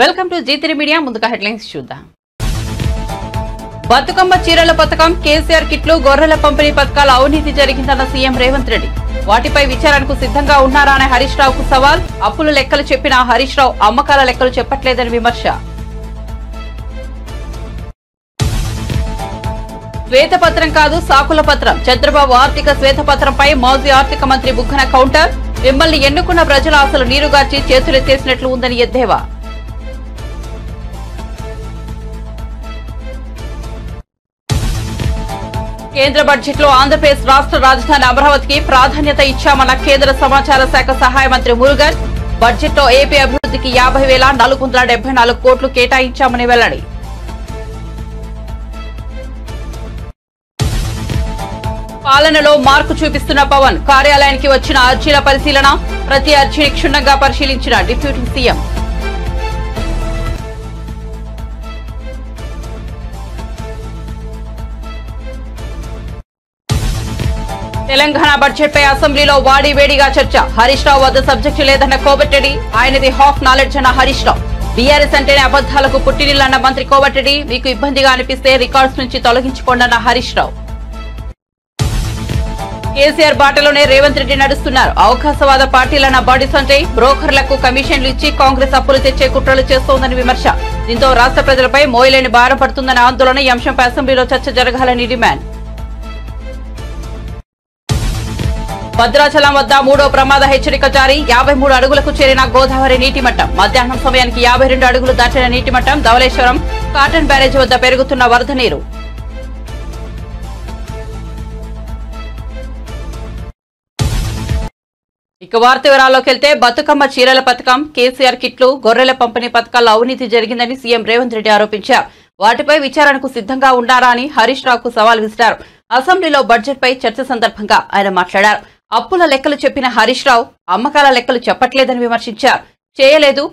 Welcome to G3 media. ముందుగా headlines చూద్దాం. బతుకమ్మ చీరల పథకం, కేసీఆర్ కిట్లు, గొర్రెల పంపిణీ పథకాల అవినీతి జరిగిందన్న సీఎం రేవంత్ రెడ్డి. వాటిపై విచారణకు సిద్ధంగా ఉన్నారా అనే హరీష్ రావుకు సవాల్. అప్పుల లెక్కలు చెప్పిన హరీష్ రావు అమ్మకాల లెక్కలు చెప్పట్లేదని విమర్శ. శ్వేతపత్రం కాదు సాకుల పత్రం. చంద్రబాబు ఆర్థిక శ్వేతపత్రంపై మాజీ ఆర్థిక మంత్రి బుగ్గన కౌంటర్. మిమ్మల్ని ఎన్నుకున్న ప్రజల ఆశలు నీరుగార్చి చేతులెత్తేసినట్లు ఉందని ఎద్దేవా. కేంద్ర బడ్జెట్ లో ఆంధ్రప్రదేశ్ రాష్ట్ర రాజధాని అమరావతికి ప్రాధాన్యత ఇచ్చామన్న కేంద్ర సమాచార శాఖ సహాయ మంత్రి మురుగన్. బడ్జెట్ లో ఏపీ అభివృద్ధికి 50,474 కోట్లు కేటాయించామని వెల్లడి. పాలనలో మార్పు చూపిస్తున్న పవన్. కార్యాలయానికి వచ్చిన అర్జీల పరిశీలన. ప్రతి అర్జీని క్షుణ్ణంగా పరిశీలించిన డిప్యూటీ సీఎం. తెలంగాణ బడ్జెట్ పై అసెంబ్లీలో వాడివేడిగా చర్చ. హరీష్ రావు వద్ద సబ్జెక్టు లేదన్న కోమటిరెడ్డి. ఆయనది హాఫ్ నాలెడ్జ్ అన్న హరీష్ రావు. బీఆర్ఎస్ అంటేనే అబద్దాలకు పుట్టినిల్లన్న మంత్రి కోమటిరెడ్డి. మీకు ఇబ్బందిగా అనిపిస్తే రికార్డ్స్ నుంచి తొలగించుకోండన్న హరీష్ రావు. కేసీఆర్ బాటలోనే రేవంత్ రెడ్డి నడుస్తున్నారు. అవకాశవాద పార్టీలన్న బాడీస్ అంటే బ్రోకర్లకు కమిషన్లు ఇచ్చి కాంగ్రెస్ అప్పులు తెచ్చే కుట్రలు చేస్తోందని విమర్శ. దీంతో రాష్ట్ర ప్రజలపై మోయలేని భారం పడుతుందన్న ఆందోళన. ఈ అంశంపై అసెంబ్లీలో చర్చ జరగాలని డిమాండ్. భద్రాచలం వద్ద 3వ ప్రమాద హెచ్చరిక జారీ. 53 అడుగులకు చేరిన గోదావరి నీటి మట్టం. మధ్యాహ్నం సమయానికి 52 అడుగులు దాటిన నీటి మట్టం. ధవళేశ్వరం కాటన్ బ్యారేజ్ వద్ద పెరుగుతున్న వరద నీరు. ఇక వార్త వివరాల్లోకి వెళ్తే, బతుకమ్మ చీరల పథకం, కేసీఆర్ కిట్లు, గొర్రెల పంపిణీ పథకాల్లో అవినీతి జరిగిందని సీఎం రేవంత్ రెడ్డి ఆరోపించారు. వాటిపై విచారణకు సిద్ధంగా ఉండారా అని హరీష్ రావుకు సవాల్ విసిరారు. అసెంబ్లీలో బడ్జెట్ పై చర్చ సందర్భంగా ఆయన మాట్లాడారు. అప్పుల లెక్కలు చెప్పిన హరీష్ రావు అమ్మకాల లెక్కలు చెప్పట్లేదని విమర్శించారు. చేయలేదు.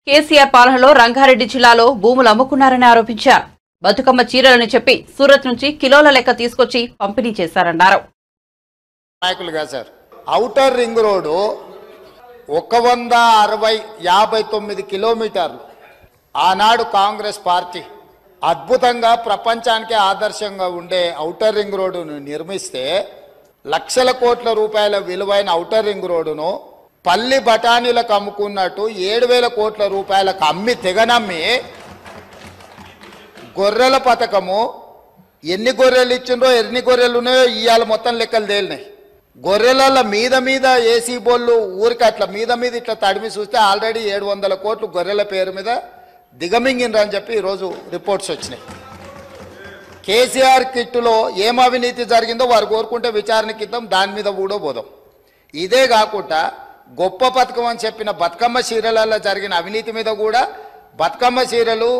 కేసీఆర్ పాలనలో రంగారెడ్డి జిల్లాలో భూములు అమ్ముకున్నారని ఆరోపించారు. బతుకమ్మ చీరలని చెప్పి సూరత్ నుంచి కిలోల లెక్క తీసుకొచ్చి పంపిణీ చేశారన్నారు. ఔటర్ రింగ్ రోడ్డు 159 కిలోమీటర్లు. ఆనాడు కాంగ్రెస్ పార్టీ అద్భుతంగా ప్రపంచానికి ఆదర్శంగా ఉండే ఔటర్ రింగ్ రోడ్డును నిర్మిస్తే లక్షల కోట్ల రూపాయల విలువైన ఔటర్ రింగ్ రోడ్డును పల్లి బఠానీలకు అమ్ముకున్నట్టు 7,000 కోట్ల రూపాయలకు అమ్మి తెగనమ్మి గొర్రెల పథకము ఎన్ని గొర్రెలు ఇచ్చిండ్రో ఎన్ని గొర్రెలు ఉన్నాయో ఇవాళ మొత్తం లెక్కలు తేలినాయి. గొర్రెల మీద ఏసీ బోళ్ళు ఊరికి అట్లా మీద ఇట్లా తడిమి చూస్తే ఆల్రెడీ 700 కోట్లు గొర్రెల పేరు మీద దిగమింగినరని చెప్పి ఈరోజు రిపోర్ట్స్ వచ్చినాయి. కేసీఆర్ కిట్టులో ఏం అవినీతి జరిగిందో వారు కోరుకుంటే విచారణకి ఇద్దాం, దాని మీద కూడా పోదాం. ఇదే కాకుండా గొప్ప పథకం అని చెప్పిన బతుకమ్మ చీరలలో జరిగిన అవినీతి మీద కూడా బతుకమ్మ చీరలు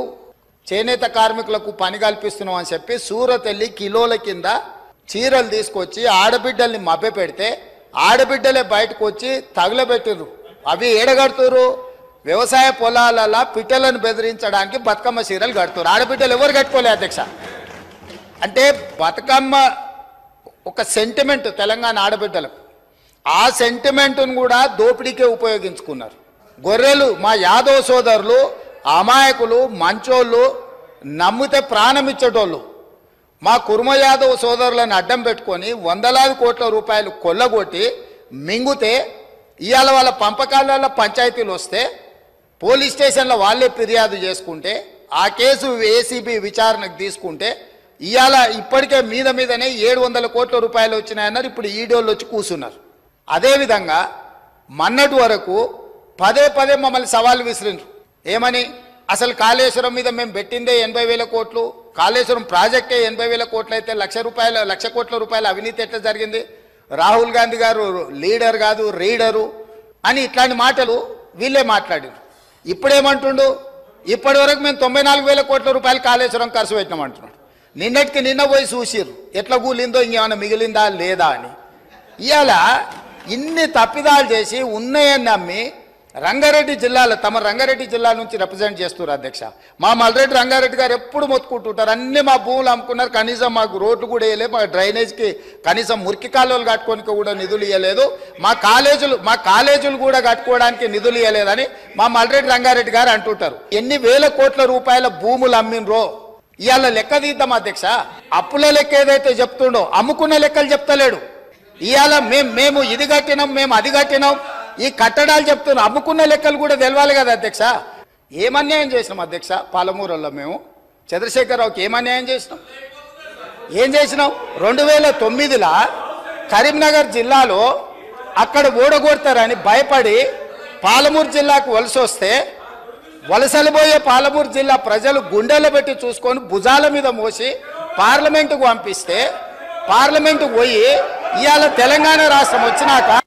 చేనేత కార్మికులకు పని కల్పిస్తున్నాం అని చెప్పి సూరత్ వెళ్ళి కిలోల కింద చీరలు తీసుకొచ్చి ఆడబిడ్డల్ని మభ్య పెడితే ఆడబిడ్డలే బయటకు వచ్చి తగులబెట్టిర్రు. అవి ఏడగడుతురు వ్యవసాయ పొలాలలో పిట్టలను బెదిరించడానికి బతుకమ్మ చీరలు కడుతున్నారు. ఆడబిడ్డలు ఎవరు కట్టుకోలే అధ్యక్ష. అంటే బతుకమ్మ ఒక సెంటిమెంట్ తెలంగాణ ఆడబిడ్డలకు. ఆ సెంటిమెంట్ను కూడా దోపిడీకే ఉపయోగించుకున్నారు. గొర్రెలు మా యాదవ్ సోదరులు అమాయకులు, మంచోళ్ళు, నమ్మితే ప్రాణం ఇచ్చేటోళ్ళు. మా కుర్మ యాదవ్ సోదరులను అడ్డం పెట్టుకొని 100,000 కోట్ల రూపాయలు కొల్లగొట్టి మింగుతే ఇవాళ వాళ్ళ పంపకాలలో పంచాయతీలు వస్తే పోలీస్ స్టేషన్లో వాళ్ళే ఫిర్యాదు చేసుకుంటే ఆ కేసు ఏసీబీ విచారణకు తీసుకుంటే ఇవాళ ఇప్పటికే మీదనే 700 కోట్ల రూపాయలు వచ్చినాయన్నారు. ఇప్పుడు ఈడోళ్ళు వచ్చి కూర్చున్నారు. అదేవిధంగా మొన్నటి వరకు పదే మమ్మల్ని సవాల్ విసిరిండ్రు. ఏమని? అసలు కాళేశ్వరం మీద మేము పెట్టిందే 80,000 కోట్లు, కాళేశ్వరం ప్రాజెక్టే 80,000 కోట్లు అయితే 1,00,000 కోట్ల రూపాయల అవినీతి ఎట్లా జరిగింది? రాహుల్ గాంధీ గారు లీడర్ కాదు రీడరు అని ఇట్లాంటి మాటలు వీళ్ళే మాట్లాడారు. ఇప్పుడేమంటుండు? ఇప్పటి వరకు మేము 94,000 కోట్ల రూపాయలు కాళేశ్వరం ఖర్చు పెట్టినామంటున్నాడు. నిన్నటికి నిన్న పోయి చూసిర్రు ఎట్లా కూలిందో, ఇంకేమైనా మిగిలిందా లేదా అని. ఇవాళ ఇన్ని తప్పిదాలు చేసి ఉన్నాయని నమ్మి రంగారెడ్డి జిల్లాలో తమ రంగారెడ్డి జిల్లా నుంచి రిప్రజెంట్ చేస్తున్నారు అధ్యక్ష. మా మల్రెడ్డి రంగారెడ్డి గారు ఎప్పుడు మొత్తుకుంటుంటారు, అన్ని మా భూములు అమ్ముకున్నారు, కనీసం మాకు రోడ్లు కూడా వేయలేదు, మా డ్రైనేజ్కి కనీసం మురికి కాలువలు కట్టుకోనికి కూడా నిధులు ఇవ్వలేదు, మా కాలేజీలు కూడా కట్టుకోవడానికి నిధులు ఇవ్వలేదని మా మల్రెడ్డి రంగారెడ్డి గారు అంటుంటారు. ఎన్ని వేల కోట్ల రూపాయల భూములు అమ్మినరో ఇవాళ లెక్క తీద్దాం అధ్యక్ష. అప్పుల లెక్క ఏదైతే చెప్తుండో అమ్ముకున్న లెక్కలు చెప్తలేడు. ఇవాళ మేము ఇది కట్టినాం, మేము అది కట్టినాం, ఈ కట్టడాలు చెప్తున్నాం, అమ్ముకున్న లెక్కలు కూడా తెలవాలి కదా అధ్యక్ష. ఏమన్యాయం చేసినాం అధ్యక్ష పాలమూరులో మేము చంద్రశేఖరరావుకి ఏమన్యాయం చేసినాం? ఏం చేసినాం? 2009లో కరీంనగర్ జిల్లాలో అక్కడ ఓడగొడతారని భయపడి పాలమూరు జిల్లాకు వలస వస్తే వలసలు పోయే పాలమూరు జిల్లా ప్రజలు గుండెలు పెట్టి చూసుకొని భుజాల మీద మోసి పార్లమెంటుకు పంపిస్తే పార్లమెంటుకు పోయి ఇవాళ తెలంగాణ రాష్ట్రం వచ్చినాక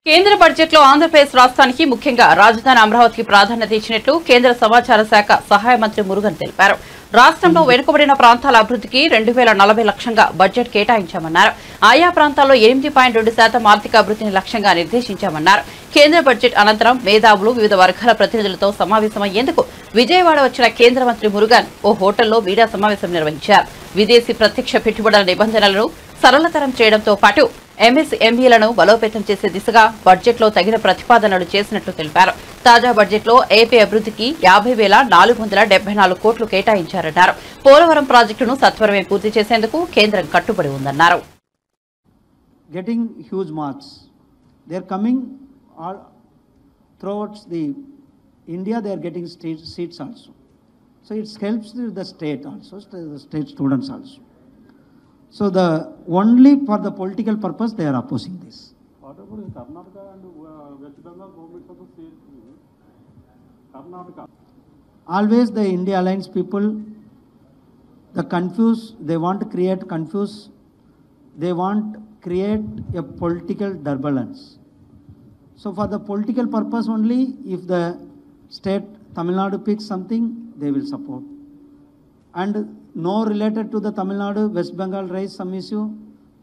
కేంద్ర బడ్జెట్ లో ఆంధ్రప్రదేశ్ రాష్ట్రానికి ముఖ్యంగా రాజధాని అమరావతికి ప్రాధాన్యత ఇచ్చినట్లు కేంద్ర సమాచార శాఖ సహాయ మంత్రి మురుగన్ తెలిపారు. రాష్ట్రంలో వెనుకబడిన ప్రాంతాల అభివృద్ధికి 2040 లక్ష్యంగా బడ్జెట్ కేటాయించామన్నారు. ఆయా ప్రాంతాల్లో 8.2% ఆర్థిక అభివృద్ధిని లక్ష్యంగా నిర్దేశించామన్నారు. కేంద్ర బడ్జెట్ అనంతరం మేధావులు వివిధ వర్గాల ప్రతినిధులతో సమావేశమయ్యేందుకు విజయవాడ వచ్చిన కేంద్ర మంత్రి మురుగన్ ఓ హోటల్లో మీడియా సమావేశం నిర్వహించారు. విదేశీ ప్రత్యక్ష పెట్టుబడుల నిబంధనలను సరళతరం చేయడంతో పాటు ఎంఎస్ఎంఈలను బలోపేతం చేసే దిశగా బడ్జెట్లో తగిన ప్రతిపాదనలు చేసినట్లు తెలిపారు. తాజా బడ్జెట్లో ఏపీ అభివృద్ధికి 50,474 కోట్లు కేటాయించారన్నారు. పోలవరం ప్రాజెక్టును సత్వరమే పూర్తి చేసేందుకు కేంద్రం కట్టుబడి ఉందన్నారు. Getting huge marks. They are coming all throughout the India. They are getting seats also. So it helps the state also, the state students also. So the only for the political purpose they are opposing this. What about in Karnataka and West Bengal governments of the state? Karnataka. Always the India Alliance people, they want to create confuse. They want create a political turbulence. So for the political purpose only, if the state Tamil Nadu picks something, they will support. And no related to the Tamil Nadu, West Bengal raise some issue,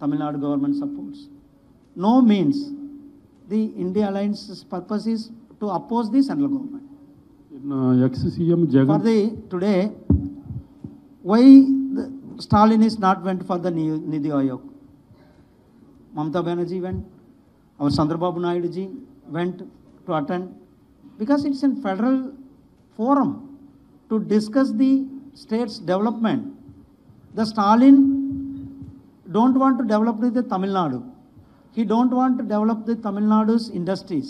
Tamil Nadu government supports. No means the India Alliance's purpose is to oppose the central government. In ex-CM Jagan. For the today, why Stalin is not went for the Nidhi Ayog? Mamata Banerjee went, our Chandrababu Naidu ji went to attend, because it's a federal forum to discuss the state's development. The Stalin don't want to develop the Tamil Nadu. He don't want to develop the Tamil Nadu's industries.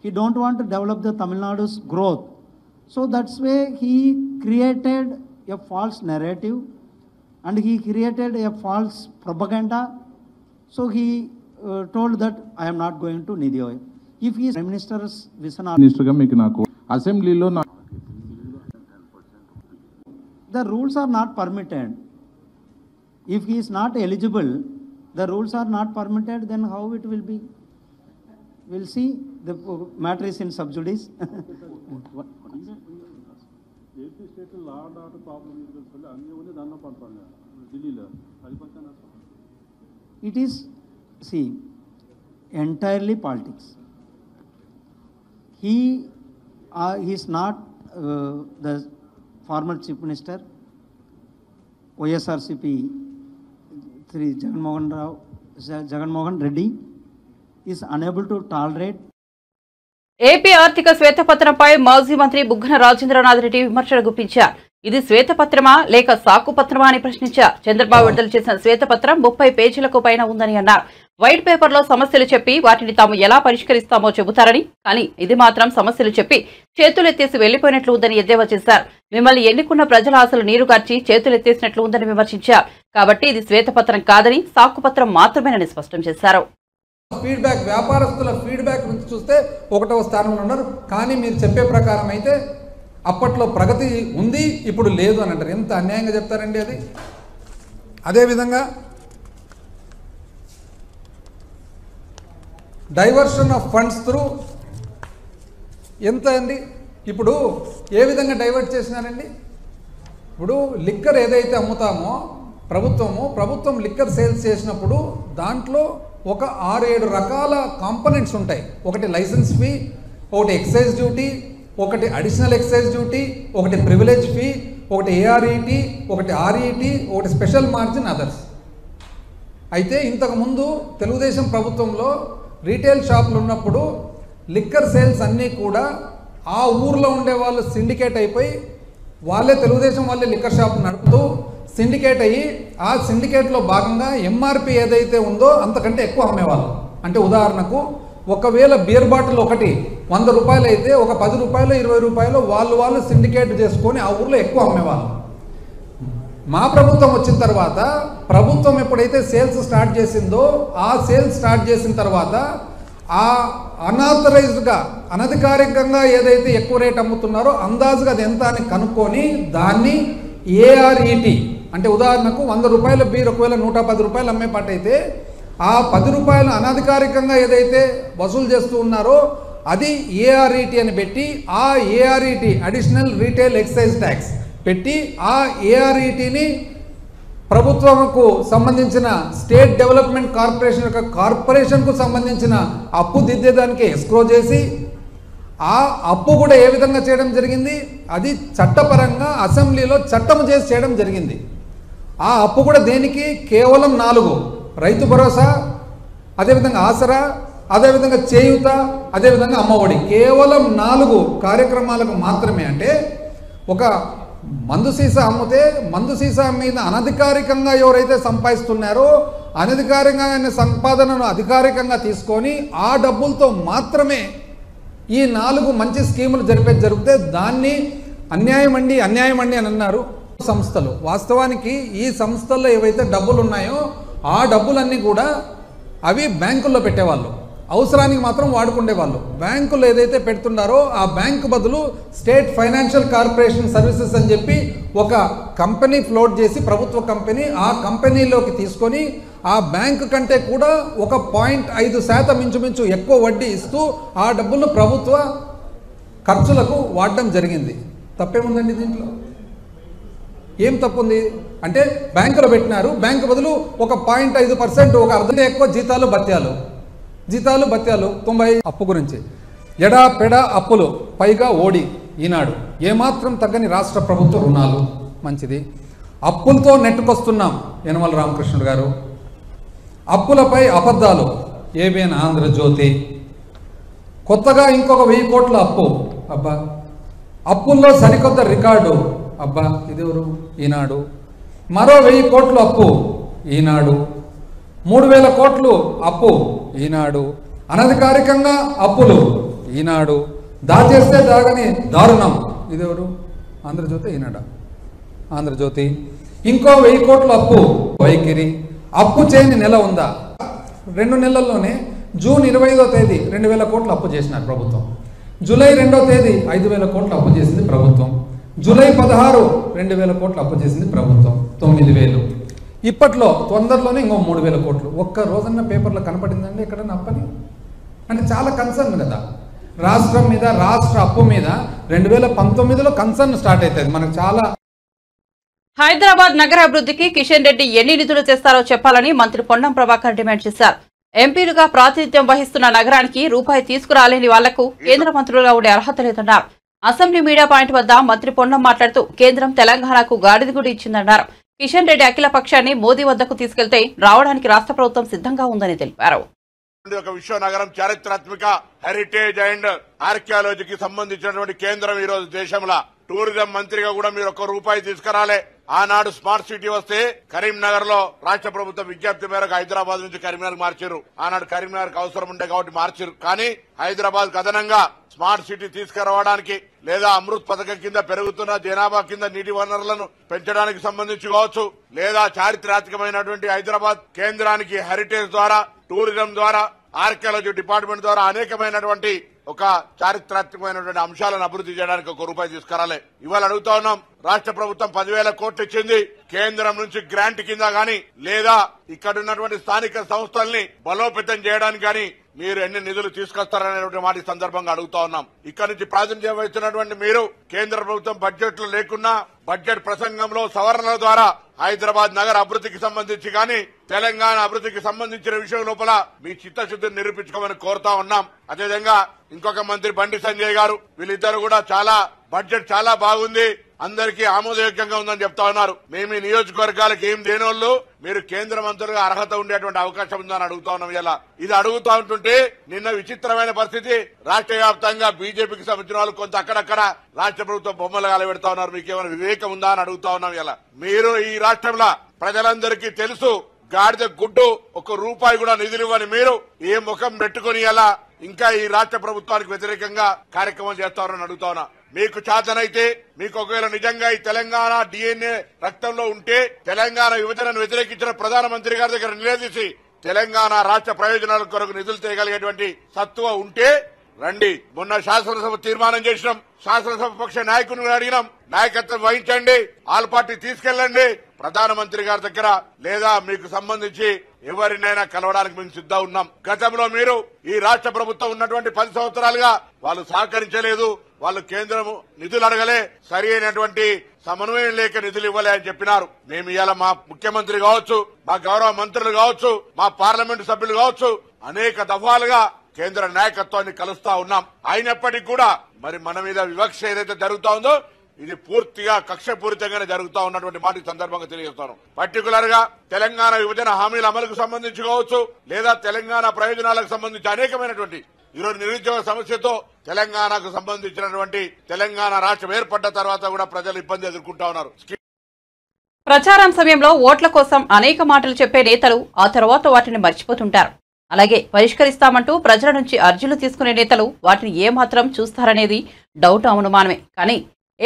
He don't want to develop the Tamil Nadu's growth. So that's why he created a false narrative and he created a false propaganda. So he told that I am not going to Nidhi Ayog. If he is Prime Minister's vision, Minister ga meeku naku assembly lo the rules are not permitted. If he is not eligible, the rules are not permitted, then how it will be? We'll see. The matter is in sub judice. It is, see, entirely politics. He is not the former Chief Minister, YSRCP, Sri Jaganmohan Reddy is unable to tolerate. AP ఆర్థిక శ్వేతపత్రంపై మాజీ మంత్రి బుగ్గన రాజేంద్రనాథ్ రెడ్డి విమర్శలు గుప్పించారు. ఇది శ్వేతపత్రమా లేక సాకుపత్రమా అని ప్రశ్నించారు. చంద్రబాబు విడుదల చేసిన శ్వేతపత్రం 30 పేజీలకు పైన ఉందని అన్నారు. వైట్ పేపర్లో సమస్యలు చెప్పి వాటిని తాము ఎలా పరిష్కరిస్తామో చెబుతారని, కానీ ఇది మాత్రం సమస్యలు చెప్పి చేతులెత్తేసి వెళ్లిపోయినట్లు ఉందని ఎద్దేవా చేశారు. మిమ్మల్ని ఎన్నుకున్న ప్రజల ఆశలు నీరుగార్చి చేతులెత్తేసినట్లు ఉందని విమర్శించారు. కాబట్టి ఇది శ్వేతపత్రం కాదని సాకుపత్రం మాత్రమేనని స్పష్టం చేశారు. ఫీడ్బ్యాక్ వ్యాపారస్తుల ఫీడ్బ్యాక్ నుంచి చూస్తే 1వ స్థానంలో ఉన్నారు. కానీ మీరు చెప్పే ప్రకారం అయితే అప్పట్లో ప్రగతి ఉంది, ఇప్పుడు లేదు అని అంటారు. ఎంత అన్యాయంగా చెప్తారండి అది. అదేవిధంగా డైవర్షన్ ఆఫ్ ఫండ్స్ త్రూ ఎంత అండి, ఇప్పుడు ఏ విధంగా డైవర్ట్ చేసినారండి. ఇప్పుడు లిక్కర్ ఏదైతే అమ్ముతామో ప్రభుత్వం లిక్కర్ సేల్స్ చేసినప్పుడు దాంట్లో ఒక 6-7 రకాల కాంపనెంట్స్ ఉంటాయి. ఒకటి లైసెన్స్ ఫీ, ఒకటి ఎక్సైజ్ డ్యూటీ, ఒకటి అడిషనల్ ఎక్సైజ్ డ్యూటీ, ఒకటి ప్రివిలేజ్ ఫీ, ఒకటి ఏఆర్ఈటీ, ఒకటి ఆర్ఈటీ, ఒకటి స్పెషల్ మార్జిన్, అదర్స్. అయితే ఇంతకుముందు తెలుగుదేశం ప్రభుత్వంలో రీటైల్ షాపులు ఉన్నప్పుడు లిక్కర్ సేల్స్ అన్నీ కూడా ఆ ఊర్లో ఉండే వాళ్ళు సిండికేట్ అయిపోయి వాళ్ళే తెలుగుదేశం వాళ్ళే లిక్కర్ షాప్ నడుపుతూ సిండికేట్ అయ్యి ఆ సిండికేట్లో భాగంగా ఎంఆర్పి ఏదైతే ఉందో అంతకంటే ఎక్కువ అమ్మేవాళ్ళు. అంటే ఉదాహరణకు ఒకవేళ బియర్ బాటిల్ ఒకటి 100 రూపాయలు అయితే ఒక 10 రూపాయలు 20 రూపాయలు వాళ్ళు సిండికేట్ చేసుకొని ఆ ఊర్లో ఎక్కువ అమ్మేవాళ్ళు. మా ప్రభుత్వం వచ్చిన తర్వాత ప్రభుత్వం ఎప్పుడైతే సేల్స్ స్టార్ట్ చేసిందో ఆ సేల్స్ స్టార్ట్ చేసిన తర్వాత ఆ అన్ఆథరైజ్డ్గా అనధికారికంగా ఏదైతే ఎక్కువ రేట్ అమ్ముతున్నారో అందాజుగా అది ఎంత అని కనుక్కొని దాన్ని ఏఆర్ఈటీ అంటే ఉదాహరణకు 100 రూపాయల బీర్ ఒకవేళ 110 రూపాయలు అమ్మే పాట అయితే ఆ 10 రూపాయలు అనధికారికంగా ఏదైతే వసూలు చేస్తూ ఉన్నారో అది ఏఆర్ఈటీ అని పెట్టి ఆ ఏఆర్ఈటీ అడిషనల్ రీటైల్ ఎక్సైజ్ ట్యాక్స్ పెట్టి ఆ ఏఆర్ఈటీని ప్రభుత్వంకు సంబంధించిన స్టేట్ డెవలప్మెంట్ కార్పొరేషన్ యొక్క కార్పొరేషన్కు సంబంధించిన అప్పు దిద్దేదానికి ఎస్క్రో చేసి ఆ అప్పు కూడా ఏ విధంగా చేయడం జరిగింది, అది చట్టపరంగా అసెంబ్లీలో చట్టం చేసి చేయడం జరిగింది. ఆ అప్పు కూడా దేనికి కేవలం 4 రైతు భరోసా, అదేవిధంగా ఆసరా, అదేవిధంగా చేయూత, అదేవిధంగా అమ్మఒడి, కేవలం 4 కార్యక్రమాలకు మాత్రమే. అంటే ఒక మందు సీసా అమ్మితే మందు సీసా మీద అనధికారికంగా ఎవరైతే సంపాదిస్తున్నారో అనధికారికంగా సంపాదనను అధికారికంగా తీసుకొని ఆ డబ్బులతో మాత్రమే ఈ 4 మంచి స్కీములు జరిగితే దాన్ని అన్యాయం అండి అని అన్నారు సంస్థలు. వాస్తవానికి ఈ సంస్థల్లో ఏవైతే డబ్బులు ఉన్నాయో ఆ డబ్బులన్నీ కూడా అవి బ్యాంకుల్లో పెట్టేవాళ్ళు, అవసరానికి మాత్రం వాడుకునేవాళ్ళు. బ్యాంకులు ఏదైతే పెడుతున్నారో ఆ బ్యాంకు బదులు స్టేట్ ఫైనాన్షియల్ కార్పొరేషన్ సర్వీసెస్ అని చెప్పి ఒక కంపెనీ ఫ్లోట్ చేసి ప్రభుత్వ కంపెనీ ఆ కంపెనీలోకి తీసుకొని ఆ బ్యాంకు కంటే కూడా ఒక 0.5% ఇంచుమించు ఎక్కువ వడ్డీ ఇస్తూ ఆ డబ్బులు ప్రభుత్వ ఖర్చులకు వాడడం జరిగింది. తప్పేముందండి దీంట్లో? ఏం తప్పుంది అంటే బ్యాంకులో పెట్టినారు, బ్యాంకు బదులు ఒక 0.5% ఒక అర్ధం ఎక్కువ జీతాలు భత్యాలు 90 అప్పు గురించి ఎడా పెడ అప్పులు పైగా ఓడి ఈనాడు ఏమాత్రం తగ్గని రాష్ట్ర ప్రభుత్వ రుణాలు మంచిది. అప్పులతో నెట్టుకొస్తున్నాం యనమల రామకృష్ణుడు గారు. అప్పులపై అబద్ధాలు ఏబిఎన్ ఆంధ్రజ్యోతి. కొత్తగా ఇంకొక 1000 కోట్ల అప్పు, అబ్బా. అప్పుల్లో సరికొత్త రికార్డు, అబ్బా. ఇదెవరు? ఈనాడు. మరో 1000 కోట్లు అప్పు, ఈనాడు. 3000 కోట్లు అప్పు, ఈనాడు. అనధికారికంగా అప్పులు, ఈనాడు. దాచేస్తే దాగని దారుణం, ఇదెవరు? ఆంధ్రజ్యోతి, ఈనాడు. ఆంధ్రజ్యోతి. ఇంకో 1000 కోట్ల అప్పు, వైఖరి. అప్పు చేయని నెల ఉందా? 2 నెలల్లోనే జూన్ 25వ తేదీ 2000 కోట్లు అప్పు చేసినారు ప్రభుత్వం. జూలై 2వ తేదీ 5000 కోట్లు అప్పు చేసింది ప్రభుత్వం. జూలై 16 2000 కోట్లు అప్పు చేసింది ప్రభుత్వం. 9000. ఇప్పట్లో తొందరలోనే ఇంకో 3000 కోట్లు. ఒక్క రోజన్న పేపర్లో కనపడిందండి ఎక్కడన్నా అప్పని? అంటే చాలా కన్సర్న్ కదా రాష్ట్రం మీద, రాష్ట్ర అప్పు మీద. 2019లో కన్సర్న్ స్టార్ట్ అవుతుంది మనకు చాలా. హైదరాబాద్ నగర అభివృద్ధికి కిషన్ రెడ్డి ఎన్ని నిధులు తెస్తారో చెప్పాలని మంత్రి పొన్నం ప్రభాకర్ డిమాండ్ చేశారు. ఎంపీలుగా ప్రాతినిధ్యం వహిస్తున్న నగరానికి రూపాయి తీసుకురాలేని వాళ్లకు కేంద్ర మంత్రులుగా ఉండే అర్హత లేదన్నారు. అసెంబ్లీ మీడియా పాయింట్ వద్ద మంత్రి పొన్నం మాట్లాడుతూ కేంద్రం తెలంగాణకు గాడిద గుడి ఇచ్చిందన్నారు. కిషన్ రెడ్డి అఖిల పక్షాన్ని మోదీ వద్దకు తీసుకెళ్తే రావడానికి రాష్ట్ర ప్రభుత్వం సిద్ధంగా ఉందని తెలిపారు. ఒక విశ్వ నగరం, చారిత్రాత్మక హెరిటేజ్ అండ్ ఆర్కియాలజీకి సంబంధించినటువంటి కేంద్రం ఈ రోజు దేశంలో. టూరిజం మంత్రిగా కూడా మీరు 1 రూపాయి తీసుకురాలే. ఆనాడు స్మార్ట్ సిటీ వస్తే కరీంనగర్ లో రాష్ట్ర ప్రభుత్వం విజ్ఞప్తి మేరకు హైదరాబాద్ నుంచి కరీంనగర్ మార్చారు. ఆనాడు కరీంనగర్ అవసరం ఉండే కాబట్టి మార్చారు. కానీ హైదరాబాద్ అదనంగా స్మార్ట్ సిటీ తీసుకురావడానికి లేదా అమృత్ పథకం కింద పెరుగుతున్న జనాభా కింద నీటి వనరులను పెంచడానికి సంబంధించి కావచ్చు, లేదా చారిత్రాత్మకమైనటువంటి హైదరాబాద్ కేంద్రానికి హెరిటేజ్ ద్వారా, టూరిజం ద్వారా, ఆర్కియాలజీ డిపార్ట్మెంట్ ద్వారా అనేకమైనటువంటి ఒక చారిత్రాత్మకమైనటువంటి అంశాలను అభివృద్ధి చేయడానికి 1 రూపాయి తీసుకురాలే. ఇవాళ అడుగుతా ఉన్నాం, రాష్ట్ర ప్రభుత్వం 10,000 కోట్లు ఇచ్చింది. కేంద్రం నుంచి గ్రాంట్ కింద గానీ లేదా ఇక్కడ ఉన్నటువంటి స్థానిక సంస్థల్ని బలోపేతం చేయడానికి గానీ మీరు ఎన్ని నిధులు తీసుకొస్తారనేటువంటి మాట ఈ సందర్భంగా అడుగుతా ఉన్నాం. ఇక్కడ నుంచి ప్రాతినిధ్యం వహిస్తున్నటువంటి మీరు కేంద్ర ప్రభుత్వం బడ్జెట్ లో లేకున్నా బడ్జెట్ ప్రసంగంలో సవరణల ద్వారా హైదరాబాద్ నగర అభివృద్ధికి సంబంధించి గానీ తెలంగాణ అభివృద్ధికి సంబంధించిన విషయం లోపల మీ చిత్తశుద్ధిని నిరూపించుకోమని కోరుతా ఉన్నాం. అదేవిధంగా ఇంకొక మంత్రి బండి సంజయ్ గారు, వీళ్ళిద్దరు కూడా బడ్జెట్ చాలా బాగుంది, అందరికీ ఆమోదయోగ్యంగా ఉందని చెప్తా ఉన్నారు. మేము ఈ నియోజకవర్గాలకు ఏం దేనోళ్ళు, మీరు కేంద్ర మంత్రులుగా అర్హత ఉండేటువంటి అవకాశం ఉందని అడుగుతా ఉన్నాం. ఇలా ఇది అడుగుతా ఉంటుంటే నిన్న విచిత్రమైన పరిస్థితి, రాష్ట్ర వ్యాప్తంగా బీజేపీకి సంబంధించిన వాళ్ళు కొంత అక్కడక్కడ రాష్ట్ర ప్రభుత్వం బొమ్మలు కాలబెడతా ఉన్నారు. మీకేమైనా వివేకం ఉందా అని అడుగుతా ఉన్నాం. ఇలా మీరు ఈ రాష్ట్రంలో ప్రజలందరికీ తెలుసు, గాడిద గుడ్డు ₹1 కూడా నిధులు ఇవ్వని మీరు ఏ ముఖం పెట్టుకుని ఎలా ఇంకా ఈ రాష్ట్ర ప్రభుత్వానికి వ్యతిరేకంగా కార్యక్రమం చేస్తారని అడుగుతా ఉన్నా. మీకు చేతనైతే, మీకు ఒకవేళ నిజంగా ఈ తెలంగాణ DNA రక్తంలో ఉంటే తెలంగాణ విభజనను వ్యతిరేకించిన ప్రధానమంత్రి గారి దగ్గర నిలదీసి తెలంగాణ రాష్ట్ర ప్రయోజనాల కొరకు నిధులు తేయగలిగేటువంటి సత్తువ ఉంటే రండి. మొన్న శాసనసభ తీర్మానం చేసినాం, శాసనసభ పక్ష నాయకుని అడిగినాం, నాయకత్వం వహించండి, ఆల్ పార్టీ తీసుకెళ్లండి ప్రధానమంత్రి గారి దగ్గర, లేదా మీకు సంబంధించి ఎవరినైనా కలవడానికి మేము సిద్ధంగా ఉన్నాం. గతంలో మీరు ఈ రాష్ట్ర ప్రభుత్వం ఉన్నటువంటి 10 సంవత్సరాలుగా వాళ్ళు సహకరించలేదు, వాళ్ళు కేంద్రం నిధులు అడగలే, సరి అయినటువంటి సమన్వయం లేక నిధులు ఇవ్వలే అని చెప్పినారు. మేము ఇవాళ మా ముఖ్యమంత్రి కావచ్చు, మా గౌరవ మంత్రులు కావచ్చు, మా పార్లమెంటు సభ్యులు కావచ్చు, అనేక దఫాలుగా కేంద్ర నాయకత్వాన్ని కలుస్తా ఉన్నాం. అయినప్పటికీ కూడా మరి మన మీద వివక్ష ఏదైతే జరుగుతా ఉందో ఇది పూర్తిగా కక్షపూరితంగానే జరుగుతా ఉన్నటువంటి మాట సందర్భంగా తెలియజేస్తాను. పర్టికులర్ గా తెలంగాణ విభజన హామీల అమలుకు సంబంధించి కావచ్చు, లేదా తెలంగాణ ప్రయోజనాలకు సంబంధించి అనేకమైనటువంటి ఈరోజు నిరుద్యోగ సమస్యతో తెలంగాణకు సంబంధించినటువంటి తెలంగాణ రాష్ట్రం ఏర్పడ్డ తర్వాత కూడా ప్రజలు ఇబ్బంది ఎదుర్కొంటా ఉన్నారు. ప్రచారం సమయంలో ఓట్ల కోసం అనేక మాటలు చెప్పే నేతలు ఆ తర్వాత వాటిని మర్చిపోతుంటారు. అలాగే పరిష్కరిస్తామంటూ ప్రజల నుంచి అర్జీలు తీసుకునే నేతలు వాటిని ఏమాత్రం చూస్తారనేది డౌట్ అనుమానమే. కానీ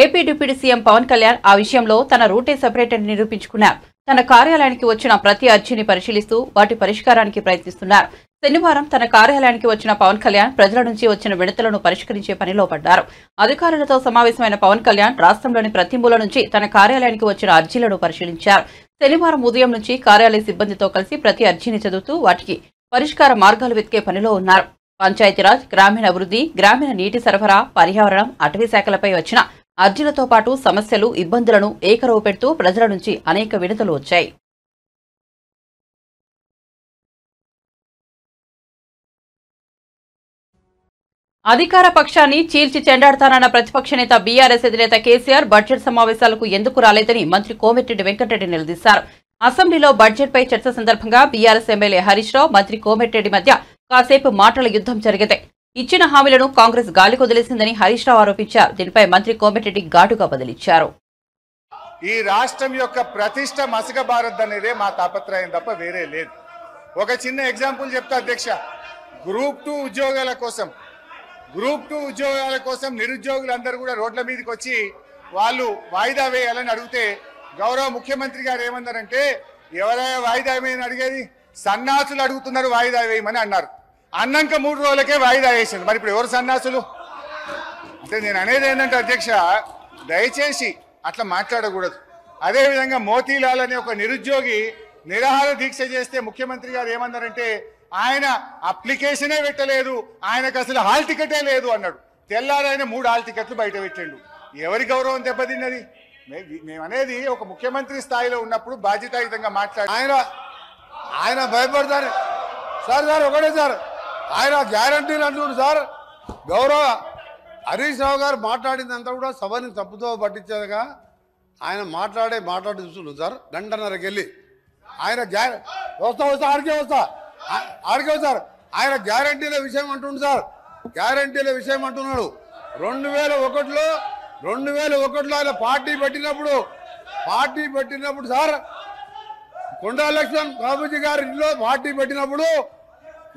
AP deputy CM Pawan Kalyan ఆ విషయంలో తన రూటే సెపరేట్ అని నిరూపించుకున్నారు. తన కార్యాలయానికి వచ్చిన ప్రతి అర్జీని పరిశీలిస్తూ వాటి పరిష్కారానికి ప్రయత్నిస్తున్నారు. శనివారం తన కార్యాలయానికి వచ్చిన పవన్ కళ్యాణ్ ప్రజల నుంచి వచ్చిన విడతలను పరిష్కరించే పనిలో పడ్డారు. అధికారులతో సమావేశమైన పవన్ కళ్యాణ్ రాష్ట్రంలోని ప్రతి మూల నుంచి తన కార్యాలయానికి వచ్చిన అర్జీలను పరిశీలించారు. శనివారం ఉదయం నుంచి కార్యాలయ సిబ్బందితో కలిసి ప్రతి అర్జీని చదువుతూ వాటికి పరిష్కార మార్గాలు వెతికే పనిలో ఉన్నారు. పంచాయతీరాజ్, గ్రామీణాభివృద్ధి, గ్రామీణ నీటి సరఫరా, పర్యావరణం, అటవీ శాఖలపై వచ్చిన అర్జీలతో పాటు సమస్యలు, ఇబ్బందులను ఏకరవు పెడుతూ ప్రజల నుంచి అనేక వినతులు వచ్చాయి. అధికార పక్షాన్ని చీల్చి చెండాడతానన్న ప్రతిపక్ష నేత బీఆర్ఎస్ అధినేత కేసీఆర్ బడ్జెట్ సమావేశాలకు ఎందుకు రాలేదని మంత్రి కోమటిరెడ్డి వెంకటరెడ్డి నిలదీశారు. అసెంబ్లీలో బడ్జెట్ పై చర్చ సందర్భంగా బీఆర్ఎస్ ఎమ్మెల్యే హరీష్ రావు, మంత్రి కోమటిరెడ్డి మధ్య కాసేపు మాటల యుద్ధం జరిగితే ఇచ్చిన హామీలను కాంగ్రెస్ గాలికొదిలేసిందని హరీష్ రావు ఆరోపించారు. దీనిపై మంత్రి కోమటిరెడ్డి ఘాటుగా బదిలిచ్చారు. ఈ రాష్ట్రం యొక్క ప్రతిష్ట మసకబారద్దనేదే మా తాపత్రయం తప్ప వేరే లేదు. ఒక చిన్న ఎగ్జాంపుల్ చెప్తా అధ్యక్ష. గ్రూప్ 2 ఉద్యోగాల కోసం నిరుద్యోగులందరూ కూడా రోడ్ల మీదకి వచ్చి వాళ్ళు వాయిదా వేయాలని అడిగితే గౌరవ ముఖ్యమంత్రి గారు ఏమన్నారంటే, ఎవరైనా వాయిదా వేయమని అడిగేది, సన్నాసులు అడుగుతున్నారు వాయిదా వేయమని అన్నారు. అన్నాక 3 రోజులకే వాయిదా వేసింది. మరి ఇప్పుడు ఎవరు సన్నాసులు అంటే? నేను అనేది ఏంటంటే అధ్యక్ష, దయచేసి అట్లా మాట్లాడకూడదు. అదేవిధంగా మోతీలాల్ అనే ఒక నిరుద్యోగి నిరాహార దీక్ష చేస్తే ముఖ్యమంత్రి గారు ఏమన్నారంటే, ఆయన అప్లికేషనే పెట్టలేదు, ఆయనకు అసలు హాల్ టికెటే లేదు అన్నాడు. తెల్లారైన 3 హాల్ టికెట్లు బయట పెట్టిండు. ఎవరి గౌరవం దెబ్బతిన్నది? మేమనేది ఒక ముఖ్యమంత్రి స్థాయిలో ఉన్నప్పుడు బాధ్యతాయుతంగా మాట్లాడి ఆయన భయపడతారు సార్ ఒకటే సార్, ఆయన గ్యారంటీలు అంటున్నారు సార్. గౌరవ హరీష్ రావు గారు మాట్లాడిందంతా కూడా సభని తప్పుతో పట్టించేదిగా ఆయన మాట్లాడు చూస్తున్నాం సార్. 2:30కి వెళ్ళి ఆయన ఆడికే సార్ ఆయన గ్యారంటీల విషయం అంటుండు సార్. గ్యారంటీల విషయం అంటున్నాడు. 2001లో ఆయన పార్టీ పెట్టినప్పుడు సార్, కొండా లక్ష్మణ్ బాబుజీ గారి ఇంట్లో పార్టీ పెట్టినప్పుడు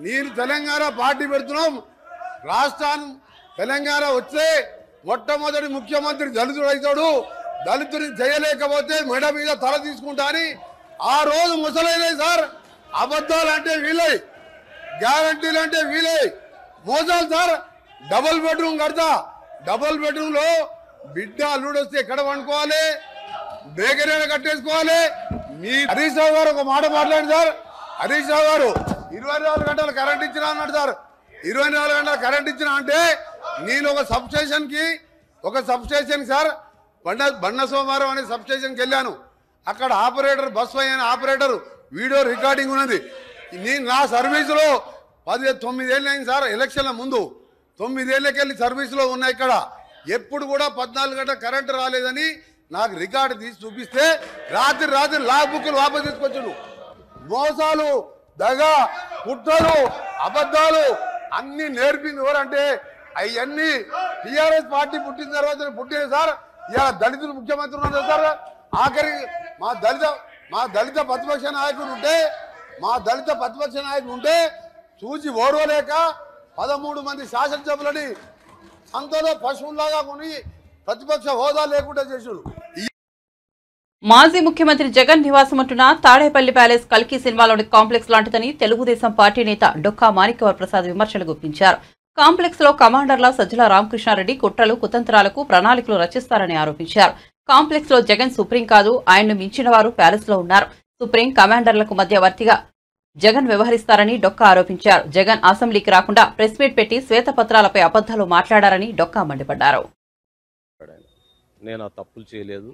నేను తెలంగాణ పార్టీ పెడుతున్నాం, రాష్ట్రాన్ని తెలంగాణ వస్తే మొట్టమొదటి ముఖ్యమంత్రి దళితుడు అవుతాడు, దళితుని చేయలేకపోతే మెడ మీద తల తీసుకుంటా అని ఆ రోజు ముసలైనాయి సార్. అబద్ధాలు అంటే వీలై, గ్యారంటీలు అంటే వీలై, మోసాలు సార్. డబుల్ బెడ్రూమ్ కడతా, డబుల్ బెడ్రూమ్ లో బిడ్డ అల్లుడు వస్తే ఎక్కడ వండుకోవాలి, బేకరీ కట్టేసుకోవాలి. మీ హరీష్ రావు గారు ఒక మాట మాట్లాడి సార్. హరీష్ రావు గారు 24 గంటలు కరెంట్ ఇచ్చినా అన్నాడు సార్. 24 గంటలు కరెంట్ ఇచ్చినా అంటే నేను ఒక సబ్స్టేషన్ సార్ బండ సోమవారం అనే సబ్స్టేషన్కి వెళ్ళాను. అక్కడ ఆపరేటర్ బస్ అయిన ఆపరేటర్ వీడియో రికార్డింగ్ ఉన్నది. నేను నా సర్వీసులో 9 ఏళ్ళు అయింది సార్. ఎలక్షన్ల ముందు 9 ఏళ్ళకెళ్ళి సర్వీసులో ఉన్నా. ఇక్కడ ఎప్పుడు కూడా 14 గంటల కరెంటు రాలేదని నాకు రికార్డు తీసి చూపిస్తే రాత్రి లా బుక్లు వాపసు తీసుకొచ్చాడు. మోసాలు, దగా, కుట్రలు, అబద్ధాలు అన్ని నేర్పింది ఎవరంటే అవన్నీ టీఆర్ఎస్ పార్టీ పుట్టిన తర్వాత పుట్టిన సార్. ఇలా దళితులు ముఖ్యమంత్రి ఉన్నారు సార్. ఆఖరికి మా దళిత ప్రతిపక్ష నాయకుడు ఉంటే చూసి ఓర్వలేక 13 మంది శాసనసభ్యులని సంతలో పశువులాగా కొని ప్రతిపక్ష హోదా లేకుండా చేశాడు. మాజీ ముఖ్యమంత్రి జగన్ నివాసం ఉంటున్న తాడేపల్లి ప్యాలెస్ కల్కి సినిమాలోని కాంప్లెక్స్ లాంటిదని తెలుగుదేశం పార్టీ నేత డొక్కా మాణిక్యవర ప్రసాద్ విమర్శలు గుప్పించారు. కాంప్లెక్స్ లో కమాండర్ల సజ్జల రామకృష్ణారెడ్డి కుట్రలు, కుతంత్రాలకు ప్రణాళికలు రచిస్తారని ఆరోపించారు. కాంప్లెక్స్ లో జగన్ సుప్రీం కాదు, ఆయన్ను మించిన వారు ప్యాలెస్ లో ఉన్నారు. సుప్రీం కమాండర్లకు మధ్యవర్తిగా జగన్ వ్యవహరిస్తారని డొక్కా ఆరోపించారు. జగన్ అసెంబ్లీకి రాకుండా ప్రెస్ మీట్ పెట్టి శ్వేతపత్రాలపై అబద్దాలు మాట్లాడారని డొక్కా మండిపడ్డారు. నేను ఆ తప్పులు చేయలేదు,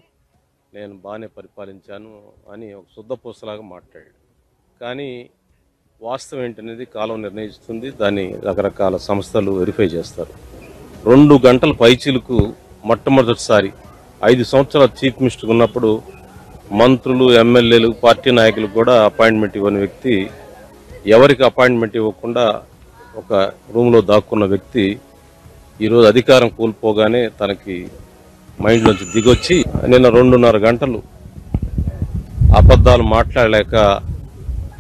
నేను బాగానే పరిపాలించాను అని ఒక శుద్ధపూసలాగా మాట్లాడాడు. కానీ వాస్తవం ఏంటనేది కాలం నిర్ణయిస్తుంది. దాన్ని రకరకాల సంస్థలు వెరిఫై చేస్తారు. 2 గంటల పైచీలకు మొట్టమొదటిసారి 5 సంవత్సరాల చీఫ్ మినిస్టర్ ఉన్నప్పుడు మంత్రులు, ఎమ్మెల్యేలు, పార్టీ నాయకులకు కూడా అపాయింట్మెంట్ ఇవ్వని వ్యక్తి, ఎవరికి అపాయింట్మెంట్ ఇవ్వకుండా ఒక రూమ్లో దాక్కున్న వ్యక్తి ఈరోజు అధికారం కోల్పోగానే తనకి మైండ్లోంచి దిగొచ్చి నిన్న 2.5 గంటలు అబద్ధాలు మాట్లాడలేక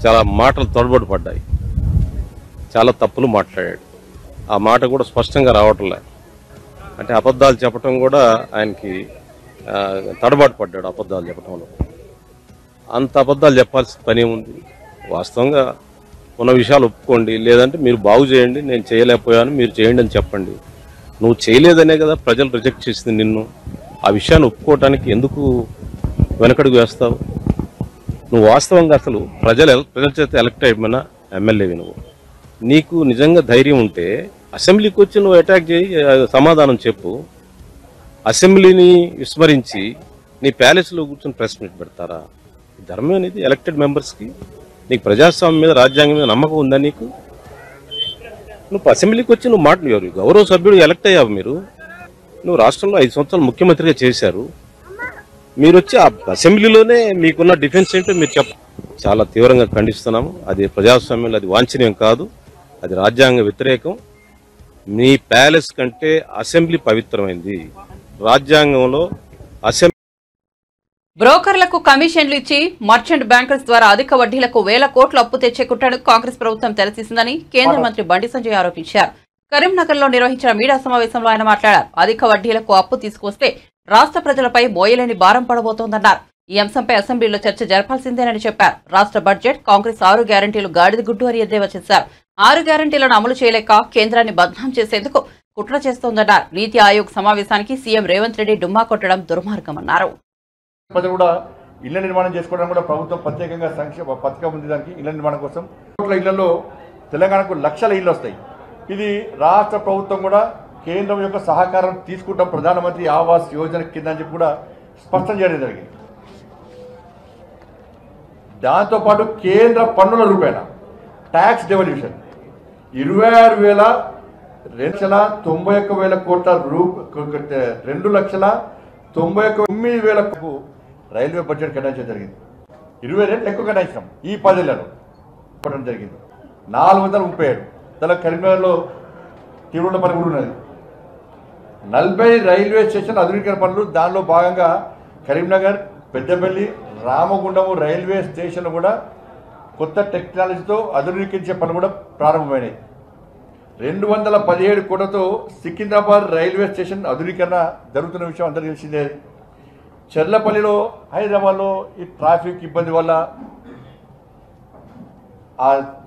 చాలా మాటలు తడబడి పడ్డాయి. చాలా తప్పులు మాట్లాడాడు. ఆ మాట కూడా స్పష్టంగా రావట్లే. అంటే అబద్ధాలు చెప్పడం కూడా ఆయనకి తడబాటు పడ్డాడు. అబద్ధాలు చెప్పడంలో అంత అబద్ధాలు చెప్పాల్సిన పని ఉంది. వాస్తవంగా ఉన్న విషయాలు ఒప్పుకోండి, లేదంటే మీరు బాగు చేయండి, నేను చేయలేకపోయాను మీరు చేయండి అని చెప్పండి. నువ్వు చేయలేదనే కదా ప్రజలు రిజెక్ట్ చేసింది నిన్ను. ఆ విషయాన్ని ఒప్పుకోవటానికి ఎందుకు వెనకడుగు వేస్తావు? నువ్వు వాస్తవంగా అసలు ప్రజల చేత ఎలక్ట్ అయిపోయిన ఎమ్మెల్యేవి నువ్వు. నీకు నిజంగా ధైర్యం ఉంటే అసెంబ్లీకి వచ్చి నువ్వు అటాక్ చేయి, సమాధానం చెప్పు. అసెంబ్లీని విస్మరించి నీ ప్యాలెస్లో కూర్చొని ప్రెస్ మీట్ పెడతారా? ధర్మం అనేది ఎలక్టెడ్ మెంబర్స్కి. నీకు ప్రజాస్వామ్యం మీద, రాజ్యాంగం మీద నమ్మకం ఉందా నీకు? నువ్వు అసెంబ్లీకి వచ్చి నువ్వు మాట్లాడేవారు. గౌరవ సభ్యుడు ఎలక్ట్ అయ్యావు మీరు. నువ్వు రాష్ట్రంలో 5 సంవత్సరాలు ముఖ్యమంత్రిగా చేశారు. మీరు వచ్చి ఆ అసెంబ్లీలోనే మీకున్న డిఫెన్స్ ఏంటో మీరు చాలా తీవ్రంగా ఖండిస్తున్నాము. అది ప్రజాస్వామ్యంలో అది వాంఛనీయం కాదు, అది రాజ్యాంగ వ్యతిరేకం. మీ ప్యాలెస్ కంటే అసెంబ్లీ పవిత్రమైంది. రాజ్యాంగంలో అసెంబ్లీ బ్రోకర్లకు కమిషన్లు ఇచ్చి మర్చెంట్ బ్యాంకర్స్ ద్వారా అధిక వడ్డీలకు 1000 కోట్లు అప్పు తెచ్చే కుట్రను కాంగ్రెస్ ప్రభుత్వం తెరతీసిందని కేంద్ర మంత్రి బండి సంజయ్ ఆరోపించారు. కరీంనగర్ లో నిర్వహించిన మీడియా సమావేశంలో ఆయన మాట్లాడారు. అధిక వడ్డీలకు అప్పు తీసుకొస్తే రాష్ట్ర ప్రజలపై మోయలేని భారం పడబోతోందన్నారు. ఈ అంశంపై అసెంబ్లీలో చర్చ జరపాల్సిందేనని చెప్పారు. రాష్ట్ర బడ్జెట్ కాంగ్రెస్ 6 గ్యారంటీలు గాడిద గుడ్డు అని ఎద్దేవా చేశారు. 6 గ్యారంటీలను అమలు చేయలేక కేంద్రాన్ని బద్నాం చేసేందుకు కుట్ర చేస్తోందన్నారు. నీతి ఆయోగ్ సమావేశానికి సీఎం రేవంత్ రెడ్డి డుమ్మా కొట్టడం దుర్మార్గమన్నారు. ప్రజలు కూడా ఇళ్ల నిర్మాణం చేసుకోవడం కూడా ప్రభుత్వం ప్రత్యేకంగా సంక్షేమ పథకం ఉంది. దానికి ఇళ్ల నిర్మాణం కోసం కోట్ల ఇళ్లలో తెలంగాణకు లక్షల ఇళ్లు వస్తాయి. ఇది రాష్ట్ర ప్రభుత్వం కూడా కేంద్రం యొక్క సహకారం తీసుకుంటాం ప్రధానమంత్రి ఆవాస్ యోజన కింద అని చెప్పి కూడా స్పష్టం చేయడం జరిగింది. దాంతోపాటు కేంద్ర పన్నుల రూపేణా ట్యాక్స్ డెవల్యూషన్ 26,291,000 కోట్ల 2,99,000 రైల్వే బడ్జెట్ కేటాయించడం జరిగింది. 20 రెట్లు ఎక్కువ కేటాయించాం ఈ 10 ఏళ్లలో ఇవ్వడం జరిగింది. 437 తల కరీంనగర్లో తీవ్ర పని కూడా ఉన్నది. 40 రైల్వే స్టేషన్ ఆధునీకరణ పనులు, దానిలో భాగంగా కరీంనగర్, పెద్దపల్లి, రామగుండము రైల్వే స్టేషన్ కూడా కొత్త టెక్నాలజీతో ఆధునీకరించే పనులు కూడా ప్రారంభమైనాయి. 217 కోట్లతో సికింద్రాబాద్ రైల్వే స్టేషన్ ఆధునీకరణ జరుగుతున్న విషయం అందరికీ తెలిసిందే. చెర్లపల్లిలో, హైదరాబాద్లో ఈ ట్రాఫిక్ ఇబ్బంది వల్ల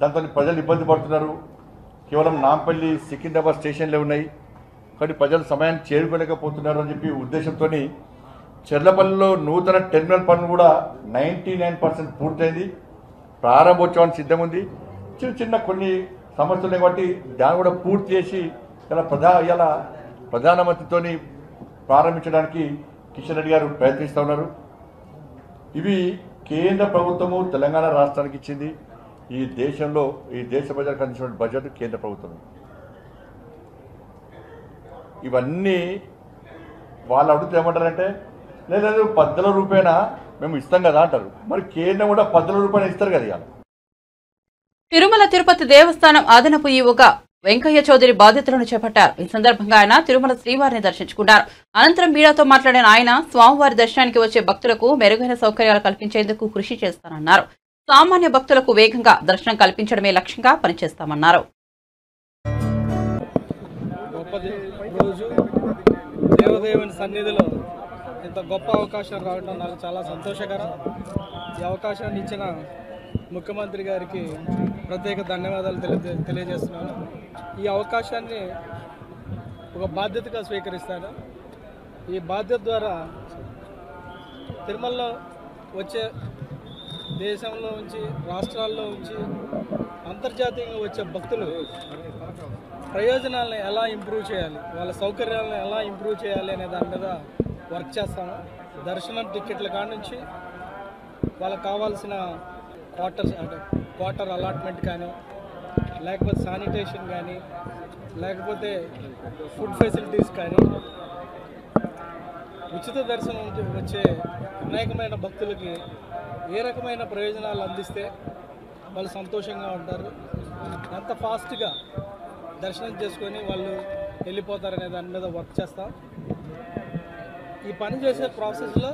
దాంతో ప్రజలు ఇబ్బంది పడుతున్నారు. కేవలం నాంపల్లి, సికింద్రాబాద్ స్టేషన్లే ఉన్నాయి, కానీ ప్రజలు సమయాన్ని చేరుకోలేకపోతున్నారు అని చెప్పి ఉద్దేశంతో చెర్లపల్లిలో నూతన టెర్మినల్ పనులు కూడా 99% పూర్తయింది. ప్రారంభోత్సవానికి సిద్ధం ఉంది. చిన్న చిన్న కొన్ని సమస్యలు కాబట్టి దాన్ని కూడా పూర్తి చేసి ఇలా ప్రధానమంత్రితో ప్రారంభించడానికి కిషన్ రెడ్డి గారు ప్రయత్నిస్తూ ఉన్నారు. ఇవి కేంద్ర ప్రభుత్వము తెలంగాణ రాష్ట్రానికి ఇచ్చింది. ఈ దేశంలో ఈ దేశ ప్రజలకు అందించిన బడ్జెట్ కేంద్ర ప్రభుత్వం. ఇవన్నీ వాళ్ళు అడుగుతూ ఏమంటారంటే లేదు 10 రూపాయన మేము ఇస్తాం కదా అంటారు. మరి కేంద్రం కూడా 10 రూపాయలు ఇస్తారు కదా. ఇవాళ తిరుమల తిరుపతి దేవస్థానం అదనపు ఈవోగా వెంకయ్య చౌదరి బాధ్యతలను చేపట్టారు. ఈ సందర్భంగా ఆయన తిరుమల శ్రీవారిని దర్శించుకున్నారు. అనంతరం మీడియాతో మాట్లాడిన ఆయన స్వామివారి దర్శనానికి వచ్చే భక్తులకు మెరుగైన సౌకర్యాలు కల్పించేందుకు కృషి చేస్తానన్నారు. సామాన్య భక్తులకు వేగంగా దర్శనం కల్పించడమే లక్ష్యంగా పనిచేస్తామన్నారు. దేవదేవుని సన్నిధిలో ఇంత గొప్ప అవకాశం రావడం నాకు చాలా సంతోషకరం. ఈ అవకాశాన్ని ఇచ్చిన ముఖ్యమంత్రి గారికి ప్రత్యేక ధన్యవాదాలు తెలియజేస్తున్నాను. ఈ అవకాశాన్ని ఒక బాధ్యతగా స్వీకరిస్తాను. ఈ బాధ్యత ద్వారా తిరుమలలో వచ్చే దేశంలో నుంచి రాష్ట్రాల్లో నుంచి అంతర్జాతీయంగా వచ్చే భక్తులు ప్రయోజనాలను ఎలా ఇంప్రూవ్ చేయాలి, వాళ్ళ సౌకర్యాలను ఎలా ఇంప్రూవ్ చేయాలి అనే దాని మీద వర్క్ చేస్తాము. దర్శనం టికెట్ల కాడ నుంచి వాళ్ళకి కావాల్సిన క్వార్టర్ అలాట్మెంట్ కానీ, లేకపోతే శానిటేషన్ కానీ, లేకపోతే ఫుడ్ ఫెసిలిటీస్ కానీ, ఉచిత దర్శనం వచ్చే అనేకమైన భక్తులకి ఏ రకమైన ప్రయోజనాలు అందిస్తే వాళ్ళు సంతోషంగా ఉంటారు, ఎంత ఫాస్ట్గా దర్శనం చేసుకొని వాళ్ళు వెళ్ళిపోతారనే దాని మీద వర్క్ చేస్తాం. ఈ పని చేసే ప్రాసెస్లో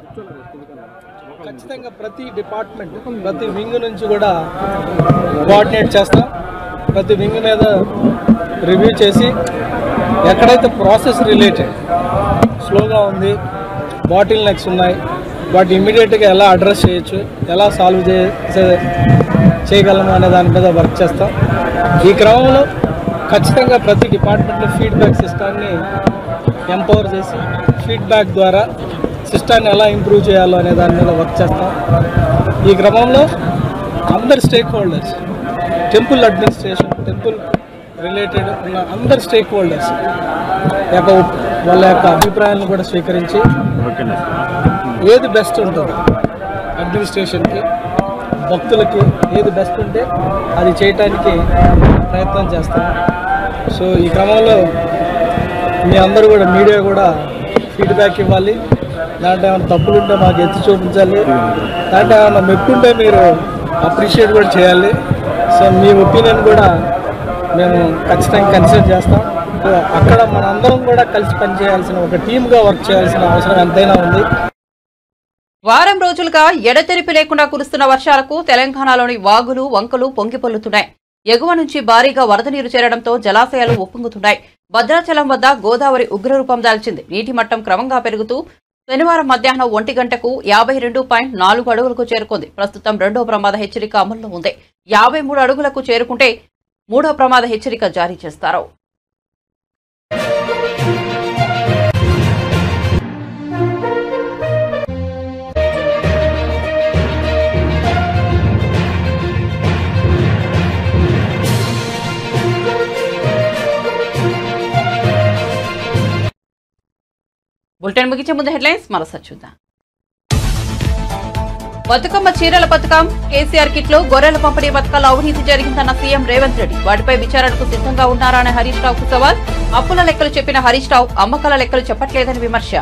ఖచ్చితంగా ప్రతి డిపార్ట్మెంట్, ప్రతి వింగ్ నుంచి కూడా కోఆర్డినేట్ చేస్తాం. ప్రతి వింగ్ మీద రివ్యూ చేసి ఎక్కడైతే ప్రాసెస్ రిలేటెడ్ స్లోగా ఉంది, బాటిల్ నెక్స్ ఉన్నాయి, వాటి ఇమ్మీడియట్గా ఎలా అడ్రస్ చేయొచ్చు, ఎలా సాల్వ్ చేయగలము అనే దాని మీద వర్క్ చేస్తాం. ఈ క్రమంలో ఖచ్చితంగా ప్రతి డిపార్ట్మెంట్లో ఫీడ్బ్యాక్ సిస్టాన్ని ఎంపవర్ చేసి ఫీడ్బ్యాక్ ద్వారా సిస్టాన్ని ఎలా ఇంప్రూవ్ చేయాలో అనే దాని మీద వర్క్ చేస్తాం. ఈ క్రమంలో అందరు stake holders, temple administration, temple related ఉన్న అందరు స్టేక్ హోల్డర్స్ వాళ్ళ యొక్క అభిప్రాయాలను కూడా స్వీకరించి ఏది బెస్ట్ ఉంటుందో అడ్మినిస్ట్రేషన్కి, భక్తులకి ఏది బెస్ట్ ఉంటే అది చేయటానికి ప్రయత్నం చేస్తాం. సో ఈ క్రమంలో మీ అందరూ కూడా మీడియా కూడా ఫీడ్బ్యాక్ ఇవ్వాలి. దాంట్లో ఏమైనా తప్పులుంటే మాకు ఎత్తి చూపించాలి, దాంట్లో ఏమైనా మెప్పుంటే మీరు అప్రిషియేట్ కూడా చేయాలి. సో మీ ఒపీనియన్ కూడా మేము ఖచ్చితంగా కన్సిడర్ చేస్తాం. అక్కడ మనందరం కూడా కలిసి పనిచేయాల్సిన, ఒక టీమ్గా వర్క్ చేయాల్సిన అవసరం ఎంతైనా ఉంది. వారం రోజులుగా ఎడతెరిపి లేకుండా కురుస్తున్న వర్షాలకు తెలంగాణలోని వాగులు, వంకలు పొంగిపొల్లుతున్నాయి. ఎగువ నుంచి భారీగా వరద నీరు చేరడంతో జలాశయాలు ఉప్పొంగుతున్నాయి. భద్రాచలం వద్ద గోదావరి ఉగ్రరూపం దాల్చింది. నీటి మట్టం క్రమంగా పెరుగుతూ శనివారం మధ్యాహ్నం 1 గంటకు 52.4 అడుగులకు చేరుకుంది. ప్రస్తుతం 2వ ప్రమాద హెచ్చరిక అమల్లో ఉంది. 53 అడుగులకు చేరుకుంటే 3వ ప్రమాద హెచ్చరిక జారీ చేస్తారు. బులెటిన్ ముగించే ముందు హెడ్లైన్స్ మరోసారి చూద్దాం. బతుకమ్మ చీరల పథకం, కేసీఆర్ కిట్లు, గొర్రెల పంపిణీ పథకాల్లో అవినీతి జరిగిందన్న సీఎం రేవంత్ రెడ్డి. వాటిపై విచారణకు సిద్ధంగా ఉన్నారా అనే హరీష్ రావుకు సవాల్. అప్పుల లెక్కలు చెప్పిన హరీష్ రావు అమ్మకాల లెక్కలు చెప్పట్లేదని విమర్శ.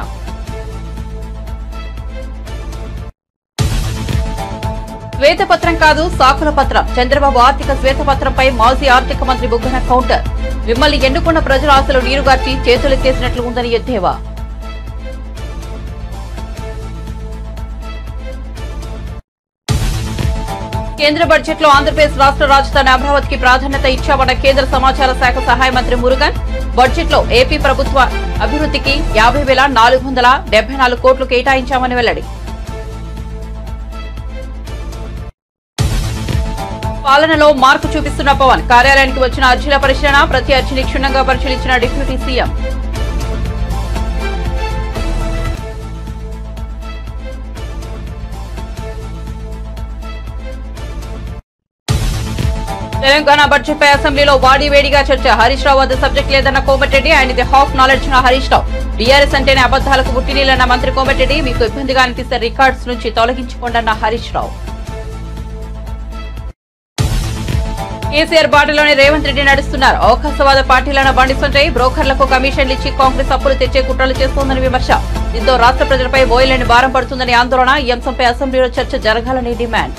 శ్వేతపత్రం కాదు సాకుల పత్రం. చంద్రబాబు ఆర్థిక శ్వేతపత్రంపై మాజీ ఆర్థిక మంత్రి బుగ్గన కౌంటర్. మిమ్మల్ని ఎన్నుకున్న ప్రజల ఆశలు నీరుగార్చి చేతులెత్తేసినట్లు ఉందని ఎద్దేవా. కేంద్ర బడ్జెట్లో ఆంధ్రప్రదేశ్ రాష్ట్ర రాజధాని అమరావతికి ప్రాధాన్యత ఇచ్చామన్న కేంద్ర సమాచార శాఖ సహాయ మంత్రి మురుగన్. బడ్జెట్లో ఏపీ ప్రభుత్వ అభివృద్ధికి 50,474 కోట్లు కేటాయించామని వెల్లడి. పాలనలో మార్పు చూపిస్తున్న పవన్. కార్యాలయానికి వచ్చిన అర్జీల పరిశీలన, ప్రతి అర్జీని క్షుణ్ణంగా పరిశీలించిన డిప్యూటీ సీఎం. తెలంగాణ బడ్జెట్పై అసెంబ్లీలో వాడివేడిగా చర్చ. హరీష్ రావు వద్ద సబ్జెక్ట్ లేదన్న కోమటిరెడ్డి, ఆయనది హాఫ్ నాలెడ్జ్ న హరీష్ రావు. టీఆర్ఎస్ అంటేనే అబద్దాలకు పుట్టినీలన్న మంత్రి కోమటిరెడ్డి, మీకు ఇబ్బందిగా అనిపిస్తే రికార్డ్స్ నుంచి తొలగించుకోండన్న హరీష్ రావు. కేసీఆర్ బాటలోనే రేవంత్ రెడ్డి నడుస్తున్నారు. అవకాశవాద పార్టీలన్న బండి సంజయ్ బ్రోకర్లకు కమిషన్లు ఇచ్చి కాంగ్రెస్ అప్పులు తెచ్చే కుట్రలు చేస్తోందని విమర్శ. దీంతో రాష్ట్ర ప్రజలపై బోయలేని భారం పడుతుందని ఆందోళన. ఈ అంశంపై అసెంబ్లీలో చర్చ జరగాలని డిమాండ్.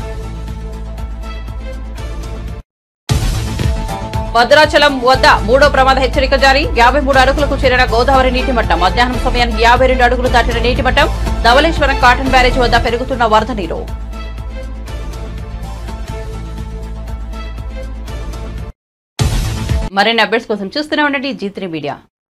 భద్రాచలం వద్ద 3వ ప్రమాద హెచ్చరిక జారీ. 53 అడుగులకు చేరిన గోదావరి నీటి మట్టం. మధ్యాహ్నం సమయానికి 52 అడుగులు దాటిన నీటి మట్టం. ధవళేశ్వరం కాటన్ బ్యారేజ్ వద్ద పెరుగుతున్న వరద నీరు. మరిన్ని అప్డేట్స్ కోసం చూస్తూనే ఉండండి G3 మీడియా.